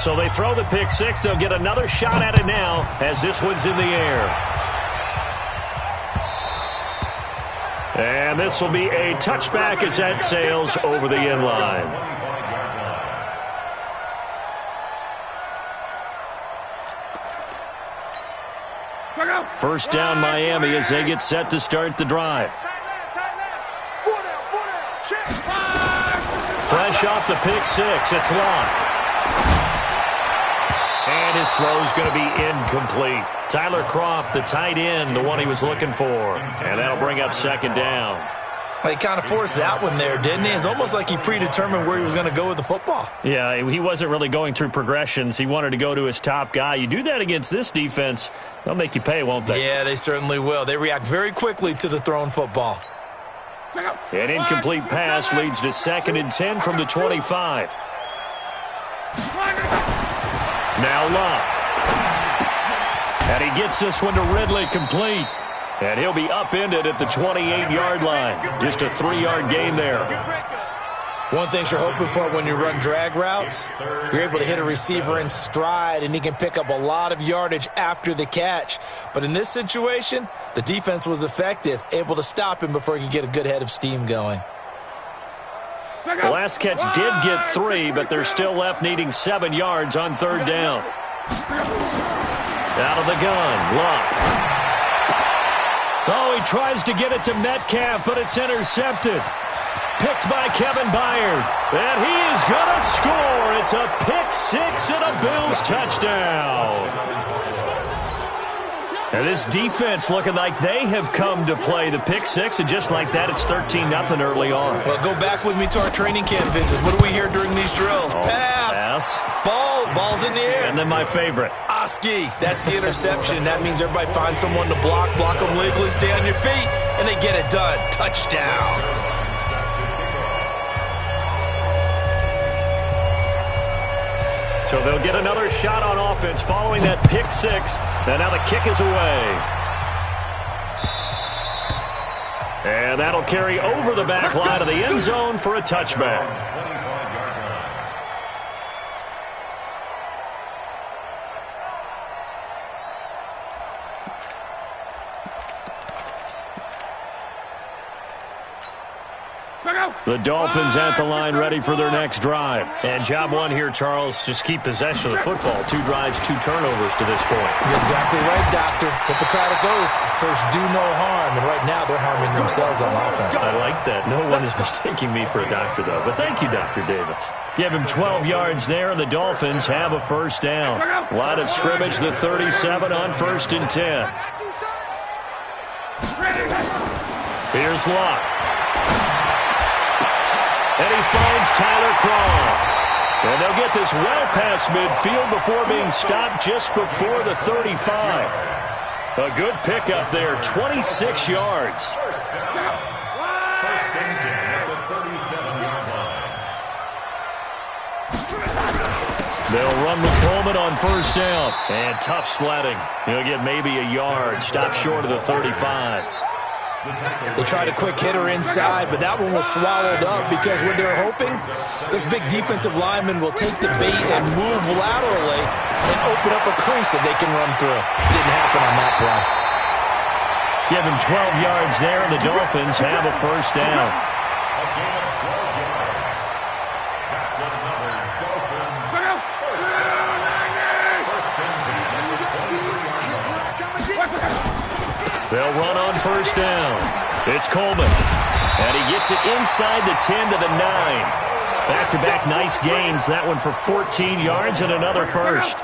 So they throw the pick six. They'll get another shot at it now as this one's in the air. And this will be a touchback as that sails over the end line. First down Miami as they get set to start the drive. Fresh off the pick six, it's Locke. And his throw's going to be incomplete. Tyler Kroft, the tight end, the one he was looking for. And that'll bring up second down. He kind of forced that one there, didn't he? It's almost like he predetermined where he was going to go with the football. Yeah, he wasn't really going through progressions. He wanted to go to his top guy. You do that against this defense, they'll make you pay, won't they? Yeah, they certainly will. They react very quickly to the thrown football. An incomplete pass leads to 2nd and 10 from the 25. Now Locke. And he gets this one to Ridley complete. And he'll be upended at the 28-yard line. Just a 3-yard gain there. One thing you're hoping for when you run drag routes, you're able to hit a receiver in stride, and he can pick up a lot of yardage after the catch. But in this situation, the defense was effective, able to stop him before he could get a good head of steam going. The last catch did get 3, but they're still left needing 7 yards on 3rd down. Out of the gun, Locke. Oh, he tries to get it to Metcalf, but it's intercepted. Picked by Kevin Byard. And he is going to score. It's a pick six and a Bills touchdown. And this defense looking like they have come to play the pick six, and just like that, it's 13-0 early on. Well, go back with me to our training camp visit. What do we hear during these drills? Pass. Ball's in the air. And then my favorite. Oski, that's the interception. That means everybody finds someone to block them legally, stay on your feet, and they get it done. Touchdown. So they'll get another shot on offense following that pick six. And now the kick is away. And that'll carry over the back line of the end zone for a touchback. The Dolphins at the line ready for their next drive. And job one here, Charles, just keep possession of the football. 2 drives, 2 turnovers to this point. You're exactly right, Doctor. Hippocratic oath. First, do no harm. And right now, they're harming themselves on offense. I like that. No one is mistaking me for a doctor, though. But thank you, Dr. Davis. Give him 12 yards there, and the Dolphins have a first down. Line of scrimmage, the 37 on 1st and 10. Here's Locke. And he finds Tyler Kroft. And they'll get this well past midfield before being stopped just before the 35. A good pickup there, 26 yards. They'll run with Coleman on 1st down. And tough sledding. He'll get maybe a yard. Stop short of the 35. They tried a quick hitter inside, but that one was swallowed up because what they're hoping, this big defensive lineman will take the bait and move laterally and open up a crease that they can run through. Didn't happen on that play. Give him 12 yards there, and the Dolphins have a first down. They'll run on 1st down. It's Coleman. And he gets it inside the 10 to the 9. Back-to-back nice gains. That one for 14 yards and another first.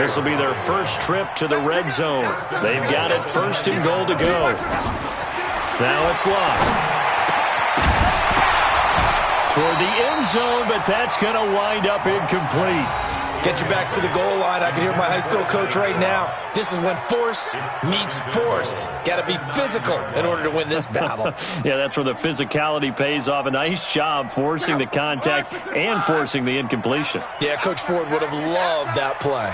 This will be their first trip to the red zone. They've got it 1st and goal to go. Now it's Locke. Toward the end zone, but that's going to wind up incomplete. Get your backs to the goal line. I can hear my high school coach right now. This is when force meets force. Got to be physical in order to win this battle. Yeah, that's where the physicality pays off. A nice job forcing the contact and forcing the incompletion. Yeah, Coach Ford would have loved that play.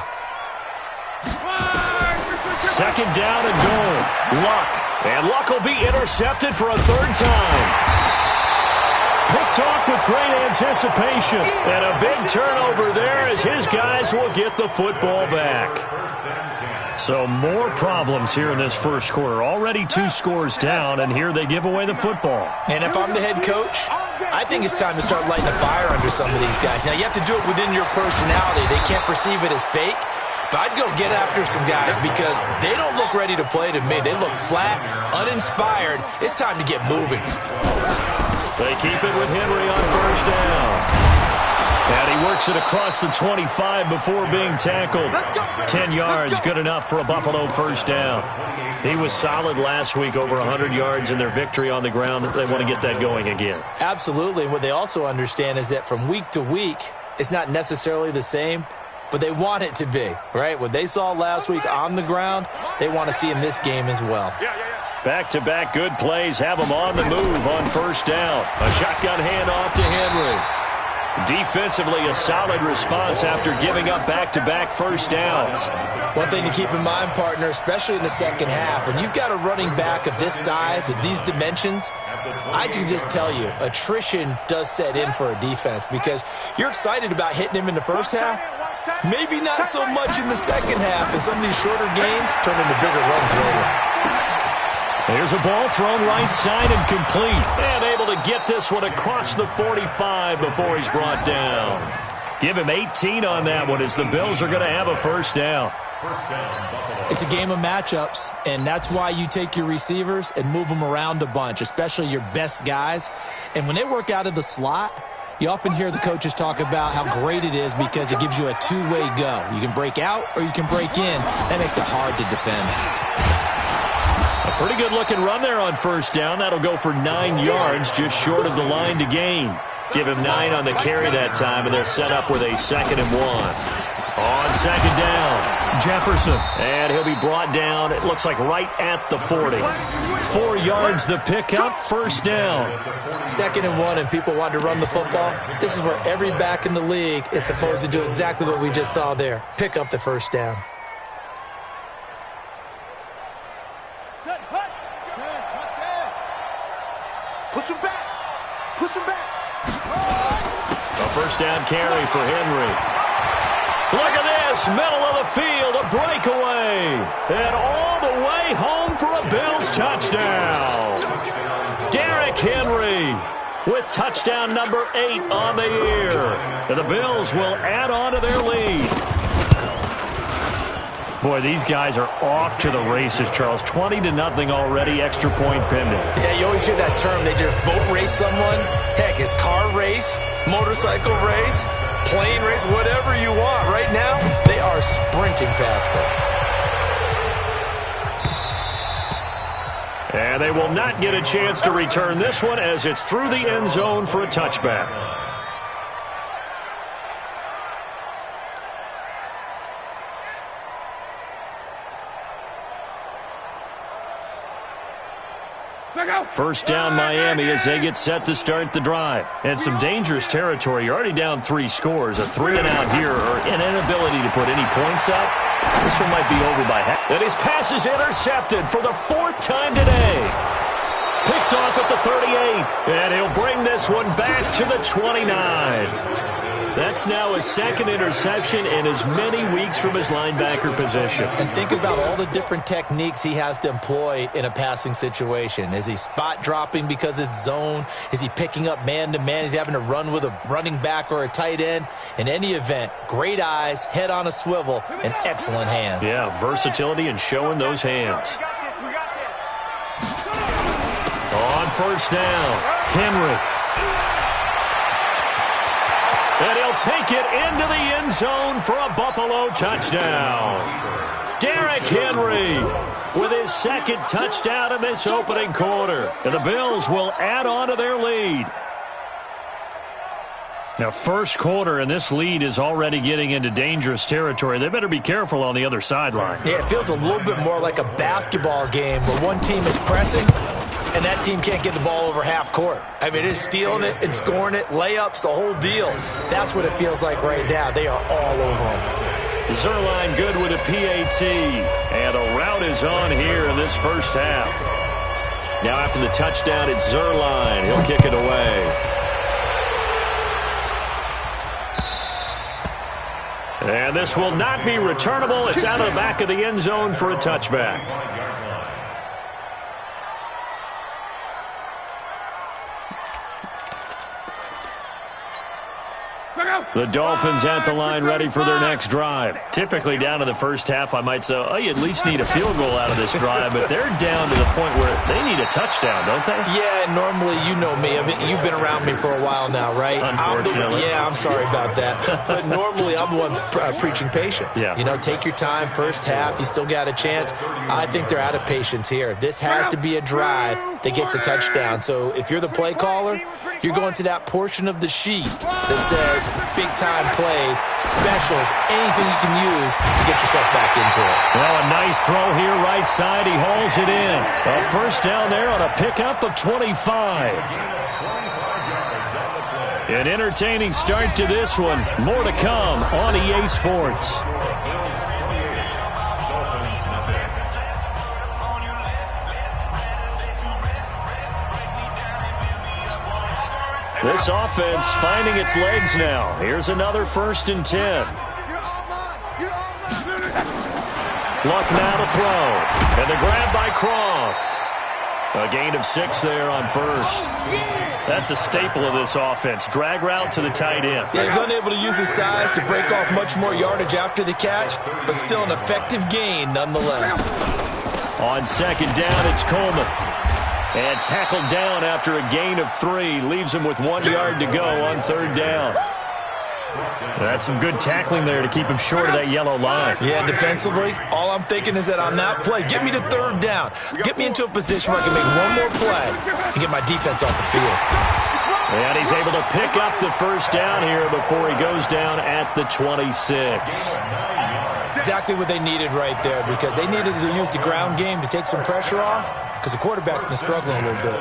2nd down and goal. Luck. And Luck will be intercepted for a 3rd time. picked off with great anticipation. And a big turnover there as his guys will get the football back. So more problems here in this first quarter. Already 2 scores down, and here they give away the football. And if I'm the head coach, I think it's time to start lighting a fire under some of these guys. Now, you have to do it within your personality. They can't perceive it as fake. But I'd go get after some guys because they don't look ready to play to me. They look flat, uninspired. It's time to get moving. They keep it with Henry on first down. And he works it across the 25 before being tackled. 10 yards, good enough for a Buffalo first down. He was solid last week, over 100 yards in their victory on the ground. They want to get that going again. Absolutely. What they also understand is that from week to week, it's not necessarily the same, but they want it to be, right? What they saw last week on the ground, they want to see in this game as well. Back-to-back good plays have them on the move on first down. A shotgun handoff to Henry. Defensively, a solid response after giving up back-to-back first downs. One thing to keep in mind, partner, especially in the second half, when you've got a running back of this size, of these dimensions, I can just tell you, attrition does set in for a defense because you're excited about hitting him in the first half. Maybe not so much in the second half, and some of these shorter gains turn into bigger runs later. There's a ball thrown right side and complete. And able to get this one across the 45 before he's brought down. Give him 18 on that one as the Bills are going to have a first down. It's a game of matchups, and that's why you take your receivers and move them around a bunch, especially your best guys. And when they work out of the slot, you often hear the coaches talk about how great it is because it gives you a two-way go. You can break out or you can break in. That makes it hard to defend. A pretty good-looking run there on first down. That'll go for 9 yards, just short of the line to gain. Give him 9 on the carry that time, and they're set up with a 2nd and 1. On second down, Jefferson. And he'll be brought down, it looks like right at the 40. 4 yards the pickup, first down. 2nd and 1, and people want to run the football. This is where every back in the league is supposed to do exactly what we just saw there. Pick up the first down. Push him back. A first down carry for Henry. Look at this, middle of the field, a breakaway. And all the way home for a Bills touchdown. Derrick Henry with touchdown number 8 on the year. And the Bills will add on to their lead. Boy, these guys are off to the races, Charles. 20-0 already, extra point pending. Yeah, you always hear that term. They just boat race someone. Heck, it's car race, motorcycle race, plane race, whatever you want. Right now, they are sprinting past them. And they will not get a chance to return this one as it's through the end zone for a touchback. First down Miami as they get set to start the drive. And some dangerous territory. You're already down 3 scores. A 3-and-out here or an inability to put any points up. This one might be over by half. And his pass is intercepted for the 4th time today. Picked off at the 38. And he'll bring this one back to the 29. That's now his 2nd interception in as many weeks from his linebacker position. And think about all the different techniques he has to employ in a passing situation. Is he spot dropping because it's zone? Is he picking up man-to-man? Is he having to run with a running back or a tight end? In any event, great eyes, head on a swivel, and excellent hands. Yeah, versatility and showing those hands. On first down, Henry. And he'll take it into the end zone for a Buffalo touchdown. Derrick Henry with his 2nd touchdown in this opening quarter. And the Bills will add on to their lead. Now, first quarter, and this lead is already getting into dangerous territory. They better be careful on the other sideline. Yeah, it feels a little bit more like a basketball game where one team is pressing and that team can't get the ball over half court. I mean, it's stealing it and scoring it, layups, the whole deal. That's what it feels like right now. They are all over them. Zerline good with a PAT. And a route is on here in this first half. Now after the touchdown, it's Zerline. He'll kick it away. And this will not be returnable. It's out of the back of the end zone for a touchback. The Dolphins at the line ready for their next drive. Typically down to the first half, I might say, oh, you at least need a field goal out of this drive, but they're down to the point where they need a touchdown, don't they? Yeah, normally, you know me. I mean, you've been around me for a while now, right? Unfortunately. I'm sorry about that. But normally, I'm the one preaching patience. Yeah. You know, take your time, first half, you still got a chance. I think they're out of patience here. This has to be a drive that gets a touchdown. So if you're the play caller, you're going to that portion of the sheet that says big-time plays, specials, anything you can use to get yourself back into it. Well, a nice throw here right side. He hauls it in. A first down there on a pickup of 25. An entertaining start to this one. More to come on EA Sports. This offense finding its legs now. Here's another 1st and 10. Luck now to throw. And the grab by Croft. A gain of 6 there on first. That's a staple of this offense. Drag route to the tight end. Yeah, he's unable to use his size to break off much more yardage after the catch, but still an effective gain nonetheless. On 2nd down, it's Coleman. And tackled down after a gain of 3. Leaves him with 1 yard to go on 3rd down. That's some good tackling there to keep him short of that yellow line. Yeah, defensively, all I'm thinking is that on that play, get me to 3rd down. Get me into a position where I can make one more play and get my defense off the field. And he's able to pick up the 1st down here before he goes down at the 26. Exactly what they needed right there, because they needed to use the ground game to take some pressure off, because the quarterback's been struggling a little bit.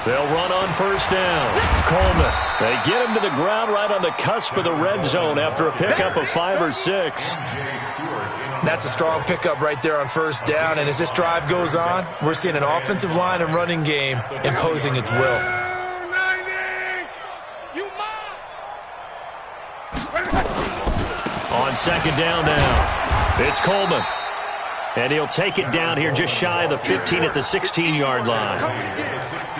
They'll run on 1st down. Coleman. They get him to the ground right on the cusp of the red zone after a pickup of 5 or 6. That's a strong pickup right there on 1st down, and as this drive goes on, we're seeing an offensive line and running game imposing its will. On 2nd down now, it's Coleman. And he'll take it down here just shy of the 15 at the 16-yard line.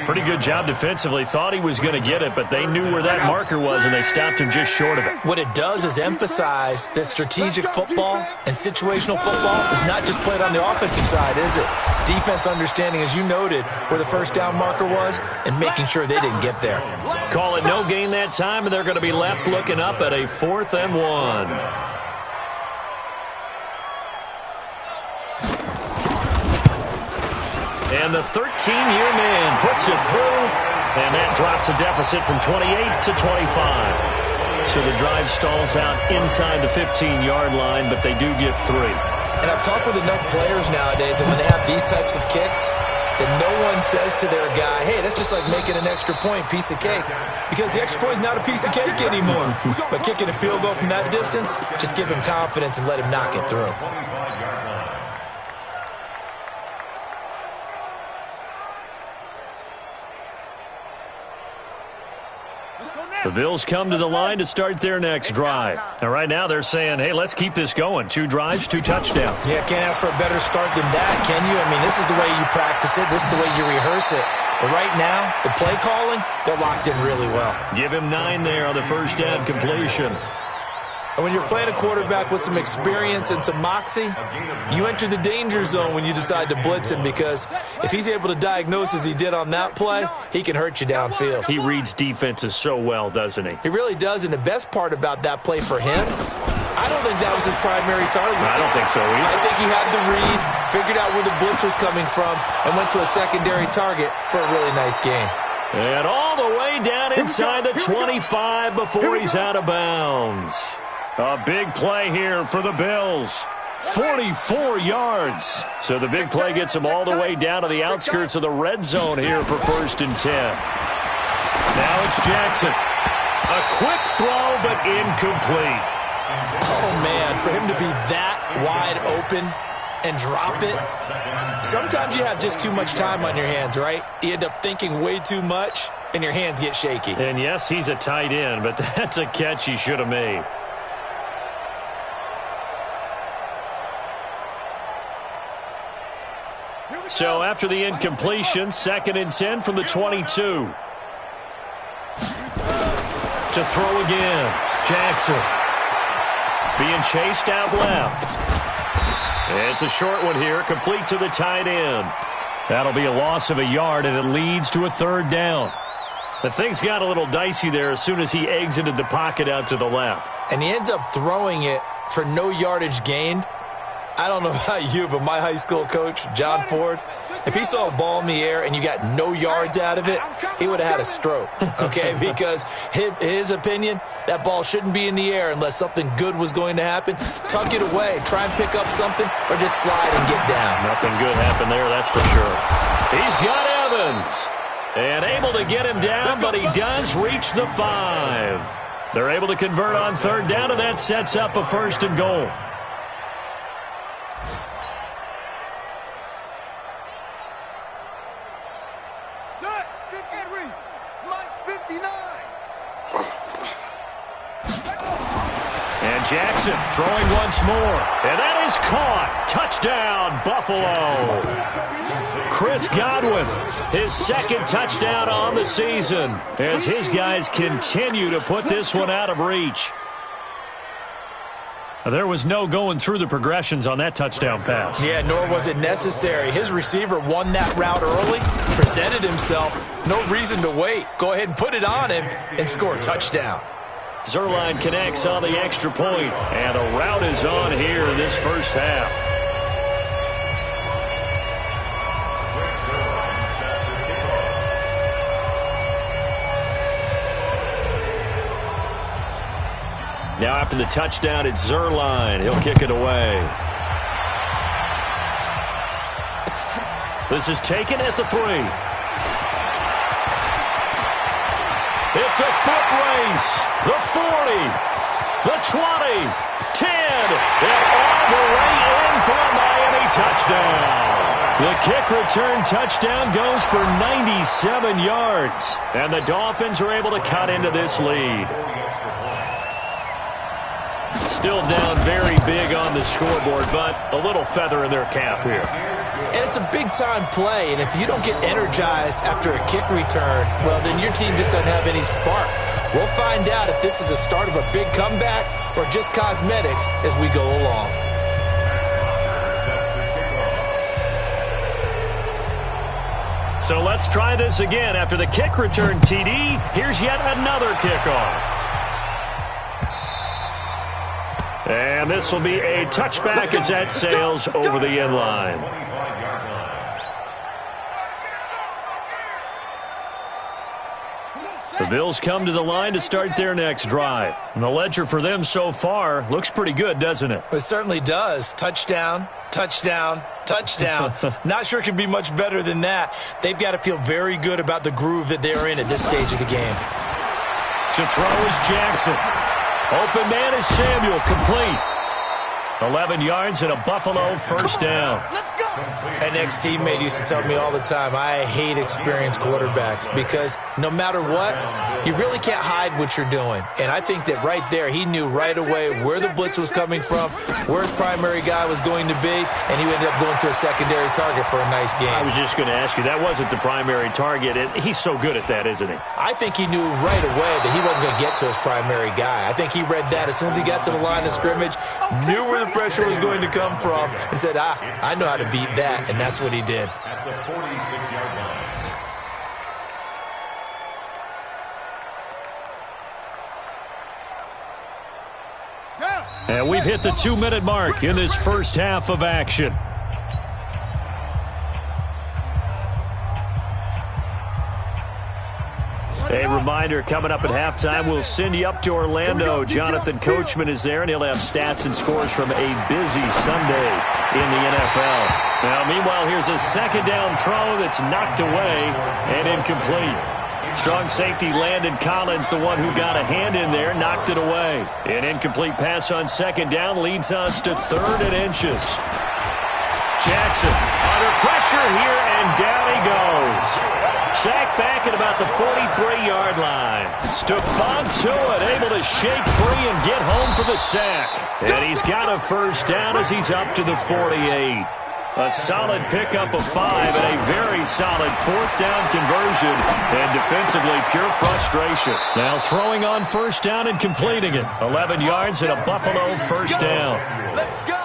Pretty good job defensively. Thought he was going to get it, but they knew where that marker was, and they stopped him just short of it. What it does is emphasize that strategic football and situational football is not just played on the offensive side, is it? Defense understanding, as you noted, where the 1st down marker was and making sure they didn't get there. Call it no gain that time, and they're going to be left looking up at a 4th and 1. And the 13-year man puts it through, and that drops a deficit from 28 to 25. So the drive stalls out inside the 15-yard line, but they do get 3. And I've talked with enough players nowadays, and when they have these types of kicks, that no one says to their guy, hey, that's just like making an extra point, piece of cake. Because the extra point is not a piece of cake anymore. But kicking a field goal from that distance, just give him confidence and let him knock it through. The Bills come to the line to start their next drive. And right now they're saying, hey, let's keep this going. 2 drives, 2 touchdowns. Yeah, can't ask for a better start than that, can you? I mean, this is the way you practice it. This is the way you rehearse it. But right now, the play calling, they're locked in really well. Give him 9 there on the 1st down completion. And when you're playing a quarterback with some experience and some moxie, you enter the danger zone when you decide to blitz him, because if he's able to diagnose as he did on that play, he can hurt you downfield. He reads defenses so well, doesn't he? He really does, and the best part about that play for him, I don't think that was his primary target. I don't think so either. I think he had the read, figured out where the blitz was coming from, and went to a secondary target for a really nice gain. And all the way down inside the 25 before he's out of bounds. A big play here for the Bills. 44 yards. So the big play gets them all the way down to the outskirts of the red zone here for 1st and 10. Now it's Jackson. A quick throw, but incomplete. Oh, man, for him to be that wide open and drop it. Sometimes you have just too much time on your hands, right? You end up thinking way too much, and your hands get shaky. And yes, he's a tight end, but that's a catch he should have made. So after the incompletion, 2nd and 10 from the 22. To throw again, Jackson. Being chased out left. It's a short one here, complete to the tight end. That'll be a loss of a yard, and it leads to a 3rd down. The things got a little dicey there as soon as he exited the pocket out to the left. And he ends up throwing it for no yardage gained. I don't know about you, but my high school coach, John Ford, if he saw a ball in the air and you got no yards out of it, he would have had a stroke, okay? Because his opinion, that ball shouldn't be in the air unless something good was going to happen. Tuck it away, try and pick up something, or just slide and get down. Nothing good happened there, that's for sure. He's got Evans. And able to get him down, but he does reach the 5. They're able to convert on 3rd down, and that sets up a 1st and goal. And Jackson throwing once more. And that is caught. Touchdown, Buffalo. Chris Godwin, his 2nd touchdown on the season as his guys continue to put this one out of reach. There was no going through the progressions on that touchdown pass. Yeah, nor was it necessary. His receiver won that route early, presented himself. No reason to wait. Go ahead and put it on him and score a touchdown. Zuerlein connects on the extra point, and a route is on here in this first half. Now after the touchdown, it's Zuerlein. He'll kick it away. This is taken at the 3. It's a foot race. The 40, the 20, 10, and all the way in for a Miami touchdown. The kick return touchdown goes for 97 yards, and the Dolphins are able to cut into this lead. Still down very big on the scoreboard, but a little feather in their cap here. And it's a big-time play, and if you don't get energized after a kick return, well, then your team just doesn't have any spark. We'll find out if this is the start of a big comeback or just cosmetics as we go along. So let's try this again. After the kick return, TD, here's yet another kickoff. And this will be a touchback as that sails over the end line. The Bills come to the line to start their next drive. And the ledger for them so far looks pretty good, doesn't it? It certainly does. Touchdown, touchdown, touchdown. Not sure it can be much better than that. They've got to feel very good about the groove that they're in at this stage of the game. To throw is Jackson. Open man is Samuel, complete. 11 yards and a Buffalo 1st down. An ex-teammate used to tell me all the time, I hate experienced quarterbacks because no matter what, you really can't hide what you're doing. And I think that right there, he knew right away where the blitz was coming from, where his primary guy was going to be, and he ended up going to a secondary target for a nice game. I was just going to ask you, that wasn't the primary target. He's so good at that, isn't he? I think he knew right away that he wasn't going to get to his primary guy. I think he read that as soon as he got to the line of scrimmage, knew where the pressure was going to come from, and said, I know how to beat that, and that's what he did. At the 46-yard line. And we've hit the 2-minute mark in this first half of action. A reminder, coming up at halftime, we'll send you up to Orlando. Jonathan Coachman is there, and he'll have stats and scores from a busy Sunday in the NFL. Now, meanwhile, here's a second down throw that's knocked away and incomplete. Strong safety Landon Collins, the one who got a hand in there, knocked it away. An incomplete pass on second down leads us to 3rd and inches. Jackson under pressure here, and down he goes. Sacked back at about the 43-yard line. Stephon Tuitt able to shake free and get home for the sack. And he's got a first down as he's up to the 48. A solid pickup of 5 and a very solid fourth down conversion. And defensively, pure frustration. Now throwing on first down and completing it. 11 yards and a Buffalo first down.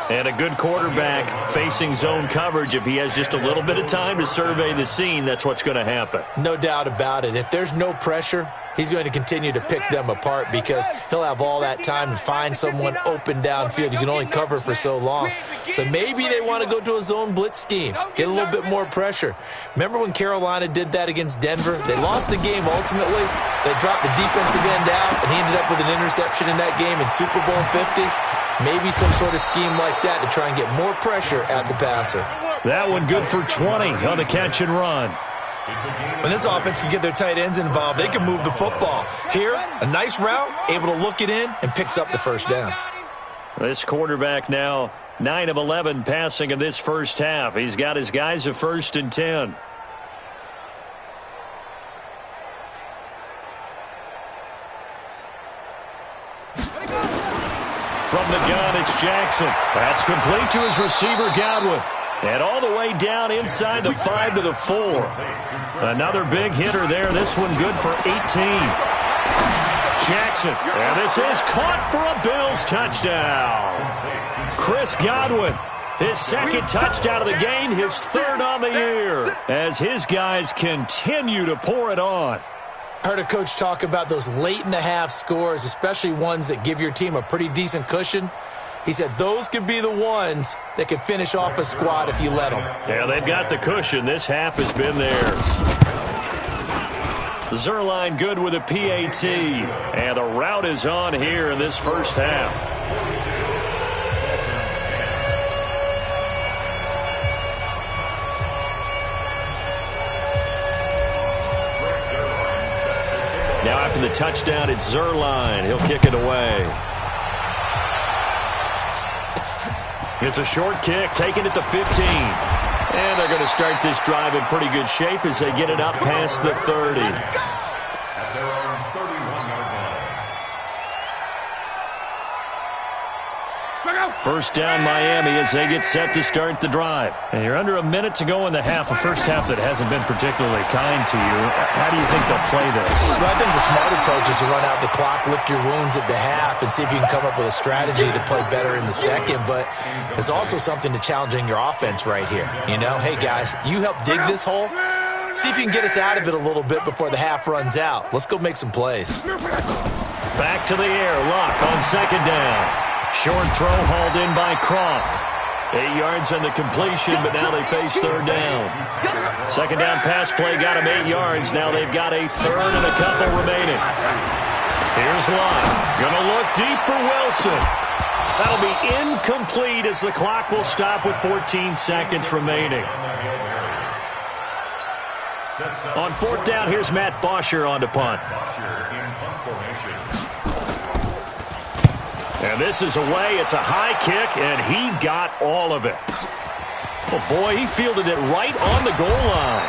And a good quarterback facing zone coverage. If he has just a little bit of time to survey the scene, that's what's going to happen. No doubt about it. If there's no pressure, he's going to continue to pick them apart because he'll have all that time to find someone open downfield. You can only cover for so long. So maybe they want to go to a zone blitz scheme, get a little bit more pressure. Remember when Carolina did that against Denver? They lost the game ultimately. They dropped the defensive end out, and he ended up with an interception in that game in Super Bowl 50. Maybe some sort of scheme like that to try and get more pressure at the passer. That one good for 20 on the catch and run. When this offense can get their tight ends involved, they can move the football. Here, a nice route, able to look it in, and picks up the first down. This quarterback now 9 of 11 passing in this first half. He's got his guys a 1st and 10. From the gun, it's Jackson. That's complete to his receiver, Godwin. And all the way down inside the 5 to the 4. Another big hitter there. This one good for 18. Jackson. And this is caught for a Bills touchdown. Chris Godwin. His second touchdown of the game, his 3rd on the year. As his guys continue to pour it on. I heard a coach talk about those late-in-the-half scores, especially ones that give your team a pretty decent cushion. He said those could be the ones that could finish off a squad if you let them. Yeah, they've got the cushion. This half has been theirs. Zerline good with a PAT. And the route is on here in this first half. Now after the touchdown, it's Zerline. He'll kick it away. It's a short kick, taken at the 15. And they're going to start this drive in pretty good shape as they get it up past the 30. At their own 31-yard line. First down Miami as they get set to start the drive. And you're under a minute to go in the half, a first half that hasn't been particularly kind to you. How do you think they'll play this? Well, I think the smart approach is to run out the clock, lick your wounds at the half, and see if you can come up with a strategy to play better in the second. But there's also something to challenging your offense right here. You know, hey, guys, you help dig this hole. See if you can get us out of it a little bit before the half runs out. Let's go make some plays. Back to the air. Luck on second down. Short throw hauled in by Croft. 8 yards on the completion, but now they face 3rd down. Second down pass play got them 8 yards. Now they've got a 3rd and a couple remaining. Here's Luck. Gonna look deep for Wilson. That'll be incomplete as the clock will stop with 14 seconds remaining. On 4th down, here's Matt Bosher on to punt. And this is away. It's a high kick, and he got all of it. Oh, boy, he fielded it right on the goal line.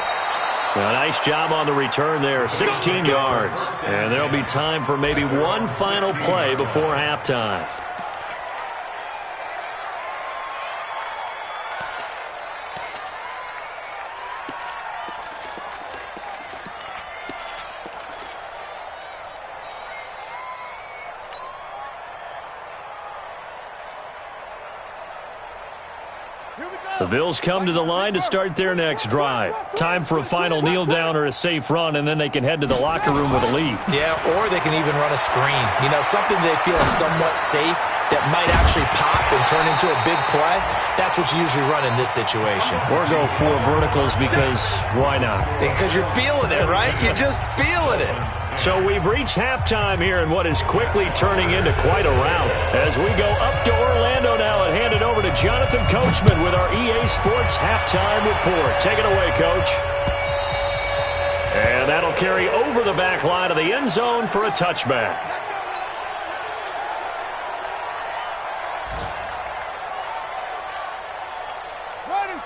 A nice job on the return there, 16 yards. And there'll be time for maybe one final play before halftime. The Bills come to the line to start their next drive. Time for a final kneel down or a safe run, and then they can head to the locker room with a lead. Yeah, or they can even run a screen. You know, something they feel is somewhat safe that might actually pop and turn into a big play. That's what you usually run in this situation. Or go 4 verticals because why not? Because you're feeling it, right? You're just feeling it. So we've reached halftime here in what is quickly turning into quite a rout. As we go up to Orlando now and hand it over to Jonathan Coachman with our EA Sports Halftime Report. Take it away, Coach. And that'll carry over the back line of the end zone for a touchback.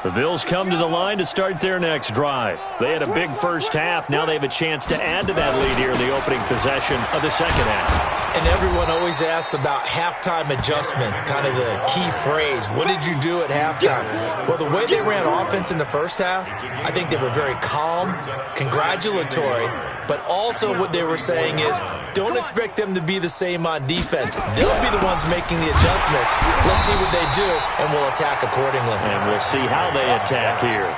The Bills come to the line to start their next drive. They had a big first half. Now they have a chance to add to that lead here in the opening possession of the second half. And everyone always asks about halftime adjustments, kind of the key phrase. What did you do at halftime? Well, the way they ran offense in the first half, I think they were very calm, congratulatory, but also what they were saying is don't expect them to be the same on defense. They'll be the ones making the adjustments. Let's see what they do, and we'll attack accordingly. And we'll see how they attack here.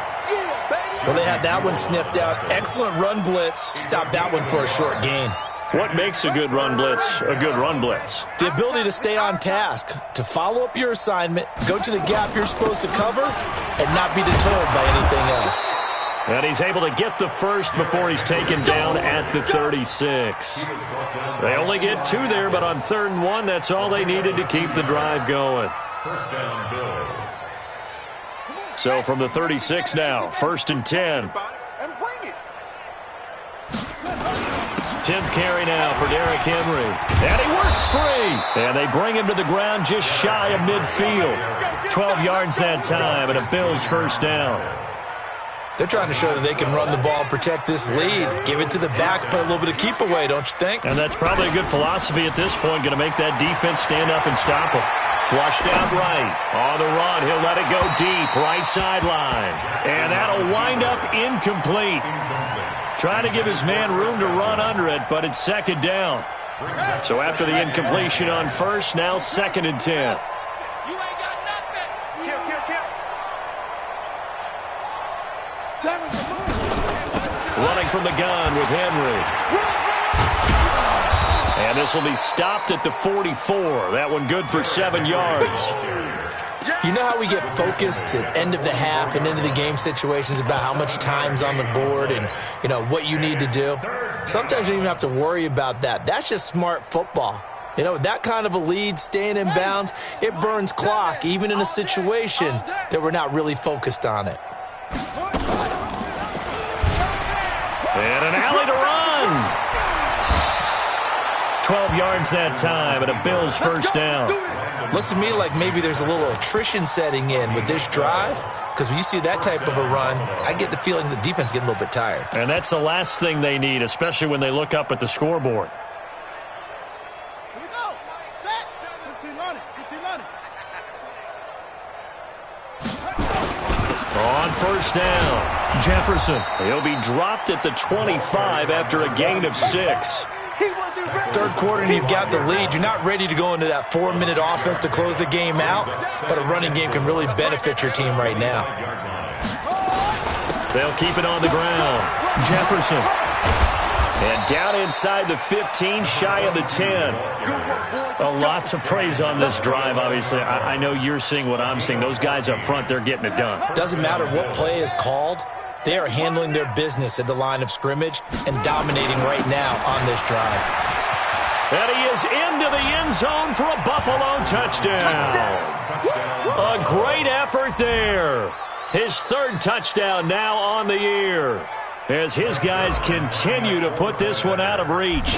Well, they had that one sniffed out. Excellent run blitz. Stopped that one for a short gain. What makes a good run blitz a good run blitz? The ability to stay on task, to follow up your assignment, go to the gap you're supposed to cover, and not be deterred by anything else. And he's able to get the first before he's taken down at the 36. They only get 2 there, but on 3rd and 1, that's all they needed to keep the drive going. First down, Bills. So from the 36 now, 1st and 10. 10th carry now for Derrick Henry. And he works free. And they bring him to the ground just shy of midfield. 12 yards that time and a Bills first down. They're trying to show that they can run the ball and protect this lead. Give it to the backs, play a little bit of keep away, don't you think? And that's probably a good philosophy at this point. Going to make that defense stand up and stop him. Flushed out right. On the run, he'll let it go deep. Right sideline. And that'll wind up incomplete. Trying to give his man room to run under it, but it's 2nd down. So after the incompletion on 1st, now 2nd and 10. Running from the gun with Henry. And this will be stopped at the 44. That one good for 7 yards. You know how we get focused at end of the half and into the game situations about how much time's on the board and, you know, what you need to do? Sometimes you don't even have to worry about that. That's just smart football. You know, that kind of a lead, staying in bounds, it burns clock, even in a situation that we're not really focused on it. And an alley to run. 12 yards that time and a Bills first down. Looks to me like maybe there's a little attrition setting in with this drive, because when you see that type of a run, I get the feeling the defense getting a little bit tired. And that's the last thing they need, especially when they look up at the scoreboard. Here we go. Set. 15 on it. 15 on it. On first down, Jefferson. He'll be dropped at the 25 after a gain of 6. Third quarter and you've got the lead. You're not ready to go into that 4-minute offense to close the game out, but a running game can really benefit your team right now. They'll keep it on the ground. Jefferson. And down inside the 15, shy of the 10. A lot to praise on this drive, obviously. I know you're seeing what I'm seeing. Those guys up front, they're getting it done. Doesn't matter what play is called. They are handling their business at the line of scrimmage and dominating right now on this drive. And he is into the end zone for a Buffalo touchdown. A great effort there. His 3rd touchdown now on the year, as his guys continue to put this one out of reach.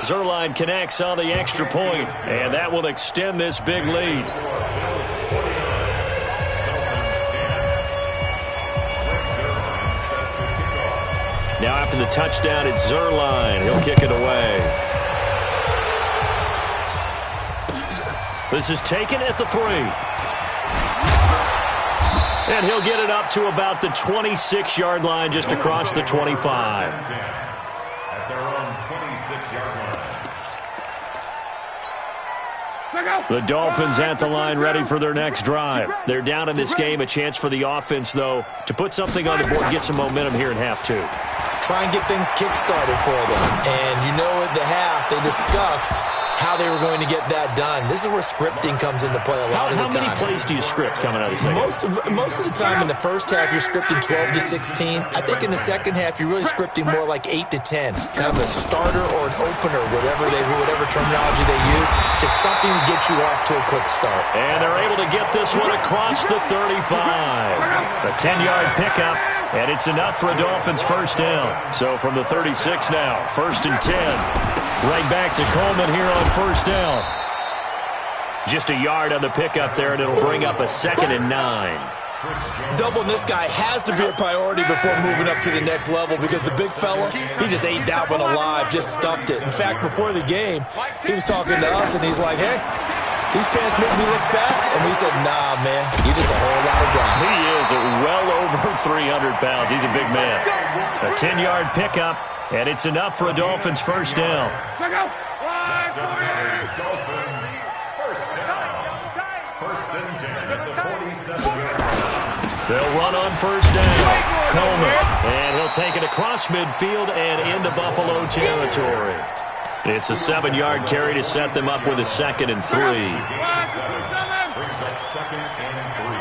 Zuerlein connects on the extra point, and that will extend this big lead. Now after the touchdown, it's Zuerlein. He'll kick it away. This is taken at the 3. And he'll get it up to about the 26-yard line, just across the 25. At their own 26-yard line. The Dolphins at the line, ready for their next drive. They're down in this game. A chance for the offense, though, to put something on the board, get some momentum here in half 2. Try and get things kick-started for them. And you know at the half, they discussed how they were going to get that done. This is where scripting comes into play a lot of the time. How many plays do you script coming out of the second? Most of the time in the first half, you're scripting 12 to 16. I think in the second half, you're really scripting more like 8 to 10. Kind of a starter or an opener, whatever terminology they use. Just something to get you off to a quick start. And they're able to get this one across the 35. A 10-yard pickup. And it's enough for a Dolphins first down. So from the 36 now, 1st and 10. Right back to Coleman here on first down. Just a yard on the pickup there, and it'll bring up a 2nd and 9. Doubling this guy has to be a priority before moving up to the next level because the big fella, he just ate that one alive, just stuffed it. In fact, before the game, he was talking to us, and he's like, hey, these pants make me look fat. And we said, nah, man, you're just a whole lot of guy. He is well over 300 pounds. He's a big man. A 10-yard pickup, and it's enough for a Dolphins first down. First and 10 at the 47-yard line. They'll run on first down. Coleman, and he'll take it across midfield and into Buffalo territory. It's a 7-yard carry to set them up with a 2nd and 3. Brings up 2nd and 3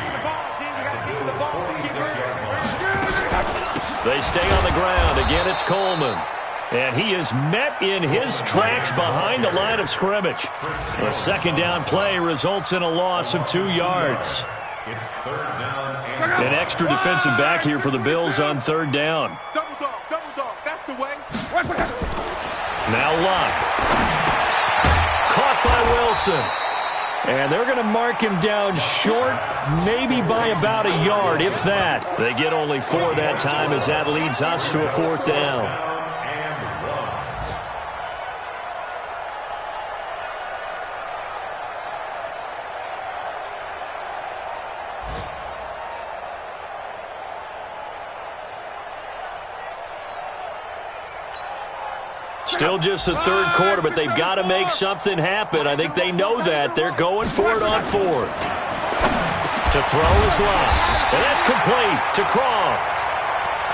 at the 46-yard line. They stay on the ground. Again, it's Coleman. And he is met in his tracks behind the line of scrimmage. A 2nd down play results in a loss of 2 yards. It's 3rd down and An extra defensive back here for the Bills on 3rd down. Double dog, that's the way. Now Locke. Caught by Wilson. And they're going to mark him down short, maybe by about a yard, if that. They get only 4 that time as that leads us to a 4th down. Still just the 3rd quarter, but they've got to make something happen. I think they know that. They're going for it on 4th. To throw is Locke. And that's complete to Croft.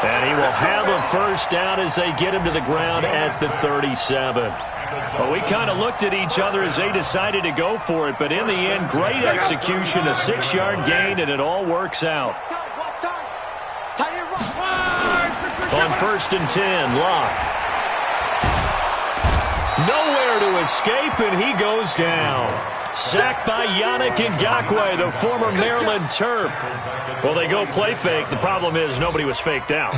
And he will have a first down as they get him to the ground at the 37. Well, we kind of looked at each other as they decided to go for it, but in the end, great execution, a 6-yard gain, and it all works out. On 1st and 10, Locke. Nowhere to escape, and he goes down. Sacked by Yannick Ngakoue, the former Maryland Terp. Well, they go play fake. The problem is nobody was faked out.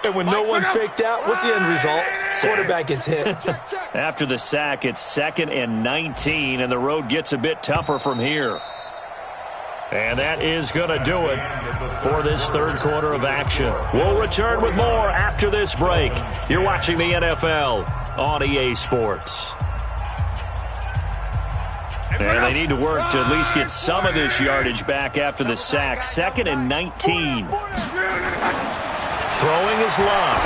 And when no one's faked out, what's the end result? Quarterback gets hit. After the sack, it's 2nd and 19, and the road gets a bit tougher from here. And that is going to do it for this 3rd quarter of action. We'll return with more after this break. You're watching the NFL on EA Sports. And they need to work to at least get some of this yardage back after the sack. 2nd and 19. Throwing is Locke.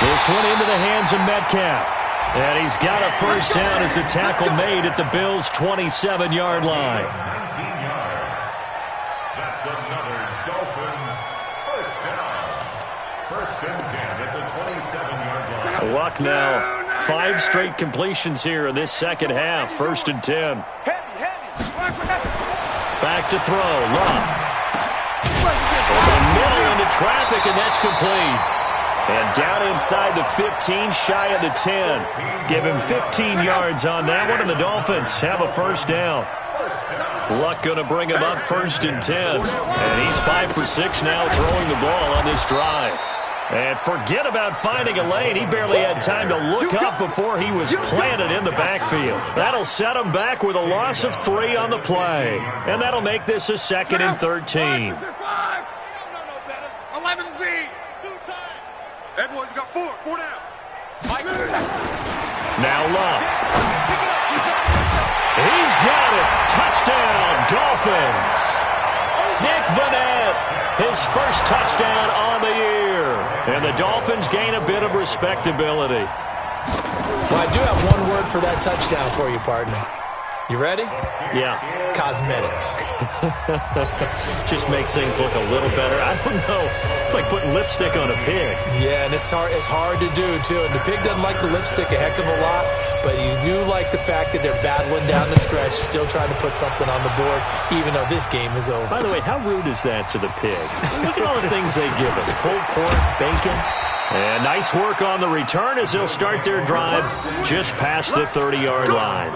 This one into the hands of Metcalf. And he's got a first down as a tackle made at the Bills' 27-yard line. 19 yards. That's another Dolphins first down. 1st and 10 at the 27-yard line. Luck now. 5 straight completions here in this second half. 1st and 10. Back to throw. Locke. Over the middle into traffic, and that's complete. And down inside the 15, shy of the 10. Give him 15 yards on that one, and the Dolphins have a first down. Luck going to bring him up 1st and 10. And he's 5 for 6 now throwing the ball on this drive. And forget about finding a lane. He barely had time to look up before he was planted in the backfield. That'll set him back with a loss of 3 on the play. And that'll make this a 2nd and 13. 11Z. 2 times. Everyone, you got 4 down. Now Locke. He's got it. Touchdown, Dolphins. Nick Vannett, his first touchdown on the year. And the Dolphins gain a bit of respectability. Well, I do have one word for that touchdown for you, partner. You ready? Yeah. Cosmetics. Just makes things look a little better. I don't know. It's like putting lipstick on a pig. Yeah, and it's hard to do, too. And the pig doesn't like the lipstick a heck of a lot, but you do like the fact that they're battling down the stretch, still trying to put something on the board, even though this game is over. By the way, how rude is that to the pig? Look at all the things they give us. Pulled pork, bacon. And nice work on the return as they'll start their drive just past the 30-yard line.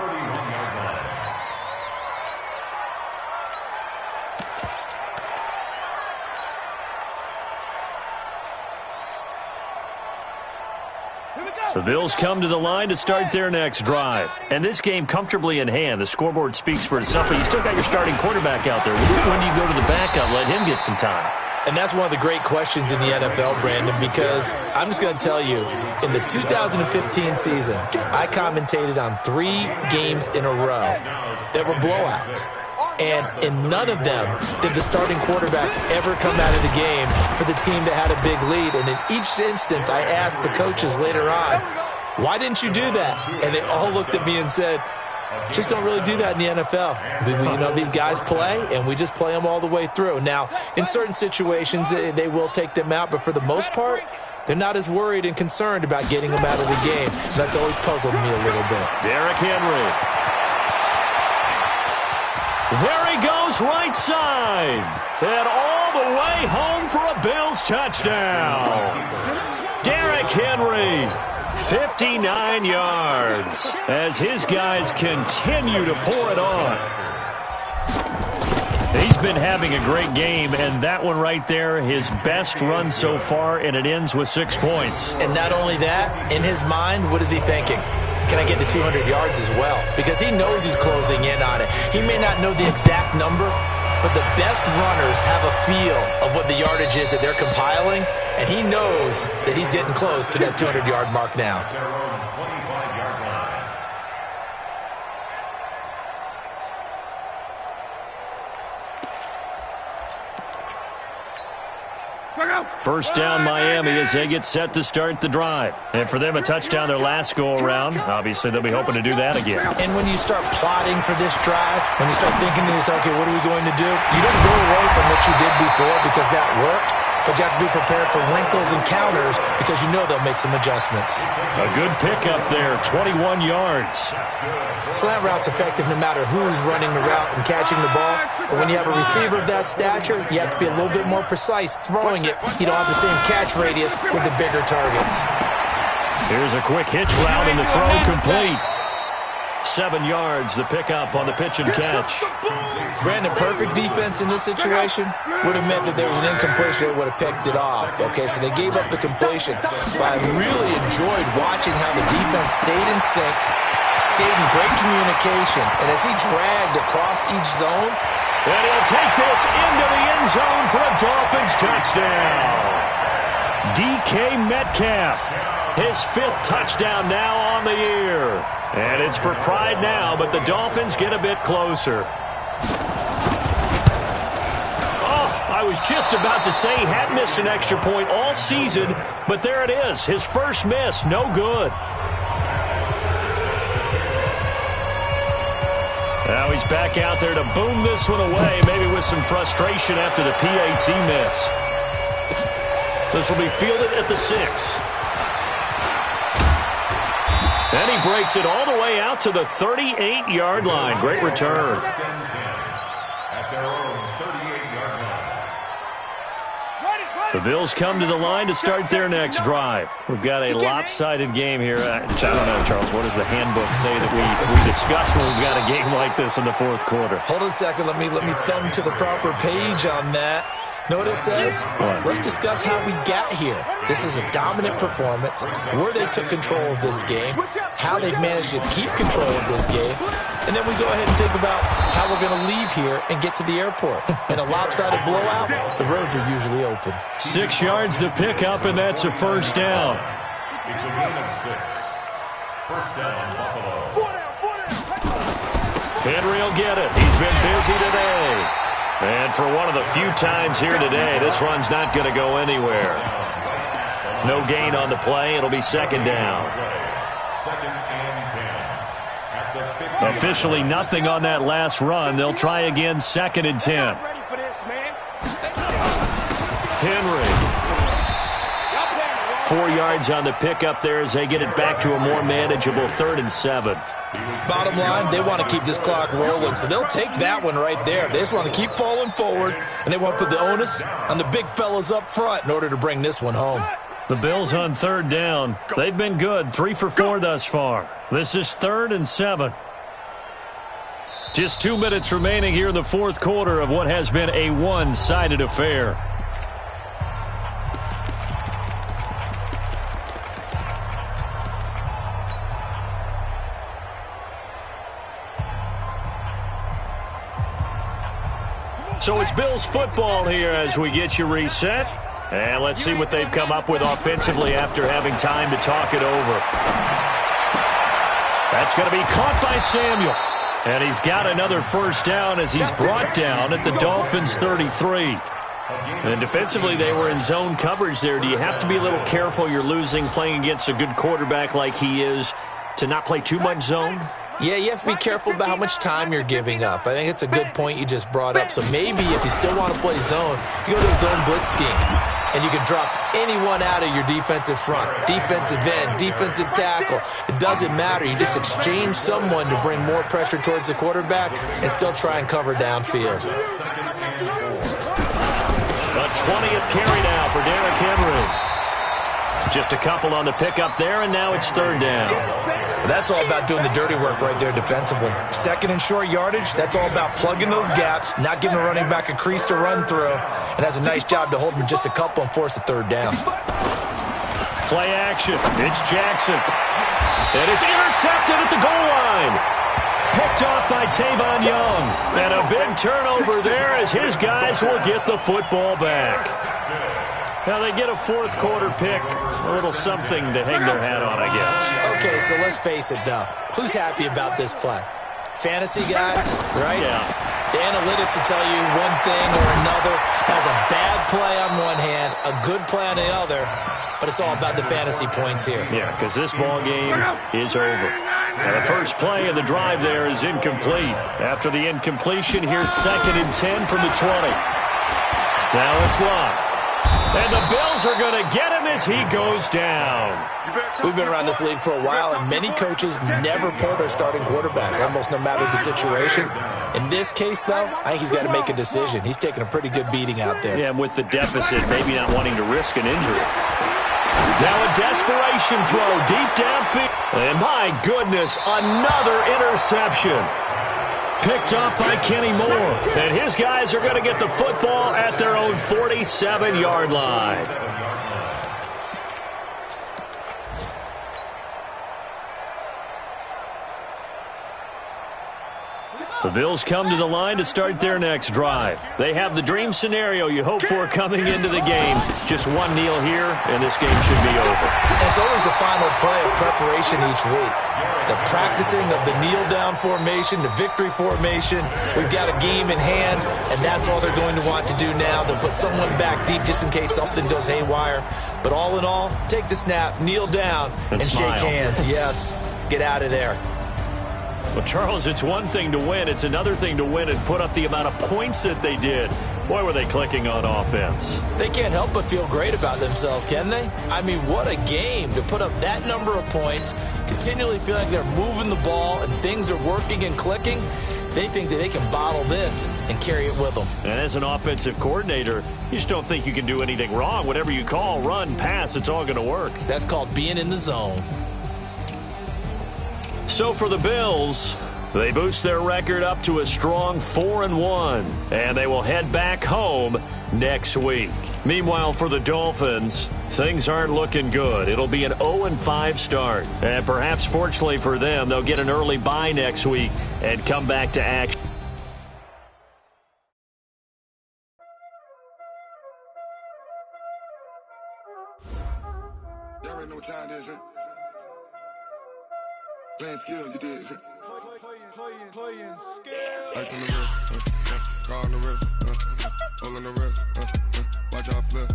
Here we The Bills come to the line to start their next drive. And this game comfortably in hand. The scoreboard speaks for itself, but you still got your starting quarterback out there. When do you go to the backup, let him get some time? And that's one of the great questions in the NFL, Brandon, because I'm just going to tell you, in the 2015 season, I commentated on 3 games in a row that were blowouts. And in none of them did the starting quarterback ever come out of the game for the team that had a big lead. And in each instance, I asked the coaches later on, why didn't you do that? And they all looked at me and said, just don't really do that in the NFL. These guys play, and we just play them all the way through. Now, in certain situations, they will take them out, but for the most part, they're not as worried and concerned about getting them out of the game. That's always puzzled me a little bit. Derrick Henry. There he goes, right side. And all the way home for a Bills touchdown. Derrick Henry. 59 yards as his guys continue to pour it on. He's been having a great game, and that one right there, his best run so far, and it ends with 6 points. And not only that, in his mind, what is he thinking? Can I get to 200 yards as well? Because he knows he's closing in on it. He may not know the exact number, but the best runners have a feel of what the yardage is that they're compiling, and he knows that he's getting close to that 200-yard mark now. First down, Miami, as they get set to start the drive. And for them, a touchdown their last go-around. Obviously, they'll be hoping to do that again. And when you start plotting for this drive, when you start thinking to yourself, okay, what are we going to do? You don't go away from what you did before because that worked, but you have to be prepared for wrinkles and counters because you know they'll make some adjustments. A good pickup there, 21 yards. Slant route's effective no matter who's running the route and catching the ball. But when you have a receiver of that stature, you have to be a little bit more precise throwing it. You don't have the same catch radius with the bigger targets. Here's a quick hitch route and the throw complete. 7 yards, the pickup on the pitch and catch. Brandon, perfect defense in this situation would have meant that there was an incompletion that would have picked it off. Okay, so they gave up the completion. But I really enjoyed watching how the defense stayed in sync, stayed in great communication, and as he dragged across each zone. And he'll take this into the end zone for a Dolphins touchdown. DK Metcalf, his 5th touchdown now on the year. And it's for pride now, but the Dolphins get a bit closer. Oh, I was just about to say he had missed an extra point all season, but there it is. His first miss, no good. Now he's back out there to boom this one away, maybe with some frustration after the PAT miss. This will be fielded at the 6. And he breaks it all the way out to the 38-yard line. Great return. The Bills come to the line to start their next drive. We've got a lopsided game here. I don't know, Charles, what does the handbook say that we discuss when we've got a game like this in the 4th quarter? Hold on a second. Let me thumb to the proper page on that. Know what it says? What? Let's discuss how we got here. This is a dominant performance, where they took control of this game, how they've managed to keep control of this game, and then we go ahead and think about how we're going to leave here and get to the airport. In a lopsided blowout, the roads are usually open. 6 yards the pickup, and that's a first down. It's a gain of 6. First down, Buffalo. Henry will get it. He's been busy today. And for one of the few times here today, this run's not going to go anywhere. No gain on the play. It'll be 2nd down. 2nd and 10. Officially nothing on that last run. They'll try again, 2nd and 10. Henry. 4 yards on the pickup there as they get it back to a more manageable 3rd and 7. Bottom line, they want to keep this clock rolling, so they'll take that one right there. They just want to keep falling forward, and they want to put the onus on the big fellas up front in order to bring this one home. The Bills on 3rd down. They've been good, 3 for 4 thus far. This is 3rd and 7. Just 2 minutes remaining here in the 4th quarter of what has been a one-sided affair. So it's Bills football here as we get you reset. And let's see what they've come up with offensively after having time to talk it over. That's going to be caught by Samuel. And he's got another first down as he's brought down at the Dolphins' 33. And defensively, they were in zone coverage there. Do you have to be a little careful? You're losing playing against a good quarterback like he is to not play too much zone? Yeah, you have to be careful about how much time you're giving up. I think it's a good point you just brought up. So maybe if you still want to play zone, you go to a zone blitz scheme. And you can drop anyone out of your defensive front, defensive end, defensive tackle. It doesn't matter. You just exchange someone to bring more pressure towards the quarterback and still try and cover downfield. The 20th carry now for Derrick Henry. Just a couple on the pickup there, and now it's third down. That's all about doing the dirty work right there defensively. Second and short yardage, that's all about plugging those gaps, not giving a running back a crease to run through, and has a nice job to hold him just a couple and force a third down. Play action. It's Jackson. It is intercepted at the goal line. Picked off by Tavon Young. And a big turnover there as his guys will get the football back. Now they get a fourth quarter pick, a little something to hang their hat on, I guess. Okay, so let's face it, though. Who's happy about this play? Fantasy guys, right? Yeah. The analytics will tell you one thing or another. Has a bad play on one hand, a good play on the other, but it's all about the fantasy points here. Yeah, because this ball game is over. Now the first play of the drive there is incomplete. After the incompletion, here's 2nd and 10 from the 20. Now it's Love. And the Bills are going to get him as he goes down. We've been around this league for a while, and many coaches never pull their starting quarterback, almost no matter the situation. In this case, though, I think he's got to make a decision. He's taking a pretty good beating out there. Yeah, and with the deficit, maybe not wanting to risk an injury. Now a desperation throw deep downfield. And my goodness, another interception. Picked off by Kenny Moore. And his guys are going to get the football at their own 47-yard line. The Bills come to the line to start their next drive. They have the dream scenario you hope for coming into the game. Just one kneel here, and this game should be over. And it's always the final play of preparation each week. The practicing of the kneel-down formation, the victory formation. We've got a game in hand, and that's all they're going to want to do now. They'll put someone back deep just in case something goes haywire. But all in all, take the snap, kneel down, and shake hands. Yes, get out of there. Well, Charles, it's one thing to win. It's another thing to win and put up the amount of points that they did. Boy, were they clicking on offense. They can't help but feel great about themselves, can they? I mean, what a game to put up that number of points, continually feel like they're moving the ball and things are working and clicking. They think that they can bottle this and carry it with them. And as an offensive coordinator, you just don't think you can do anything wrong. Whatever you call, run, pass, it's all going to work. That's called being in the zone. So for the Bills, they boost their record up to a strong 4-1, and they will head back home next week. Meanwhile, for the Dolphins, things aren't looking good. It'll be an 0-5 start, and perhaps fortunately for them, they'll get an early bye next week and come back to action. Y'all already know what time it is, huh? Playing skills, you did. Playing skills. Ice on the wrist, car on the wrist, hole in the wrist, watch out flip,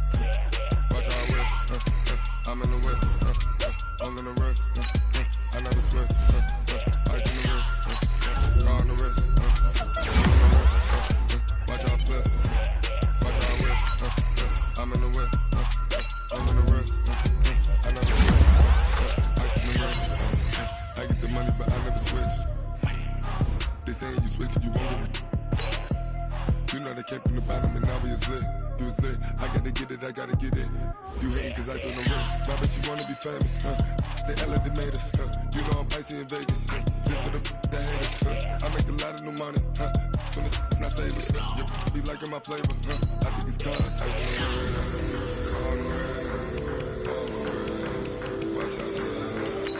watch out whip, I'm in the whip, hole in the wrist, I never switch, ice on the wrist, car on the wrist, hole in the wrist, watch out flip, watch out whip, I'm in the whip, hole in the wrist, I never switch, ice on the wrist. I get the money, but I never switch. They saying you switch it, you won't get it. You know they came from the bottom and now we is lit. You was lit, I gotta get it, I gotta get it. You hating cause I on the wrist. Why bet you wanna be famous, They Ella, they made us, You know I'm icy in Vegas, This for the haters, I make a lot of new money, When it's not savings, You be liking my flavor, I think it's cause ice on the wrist, on the wrist, on the wrist. Watch out,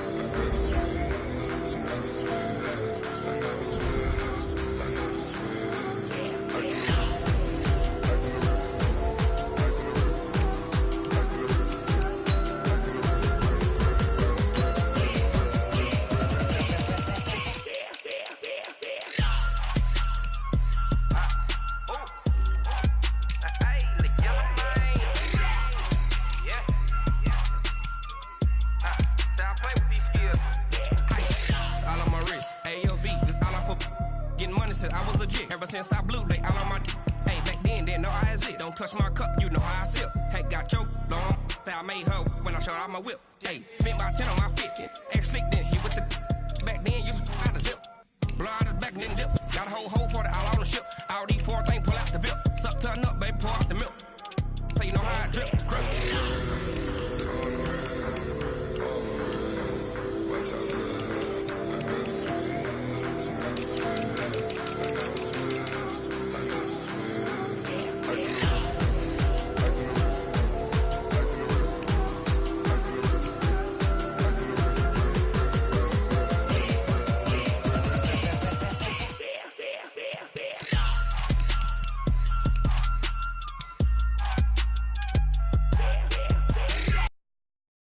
I never switch, I never switch, I never switch, I never switch. Ice on the wrist, since I blew, they all on my. Hey, back then, didn't know I exist. Don't touch my cup, you know how I sip. Hey, got your long. I made her when I showed out my whip. Hey, spent about 10 on my 50. Ex-slick, then hit with the. Back then, used to out the zip. Blow out his back, then dip. Got a whole pour it all on the ship. All these 4 things, pull out the VIP. Suck, turn up, baby, pour out the milk.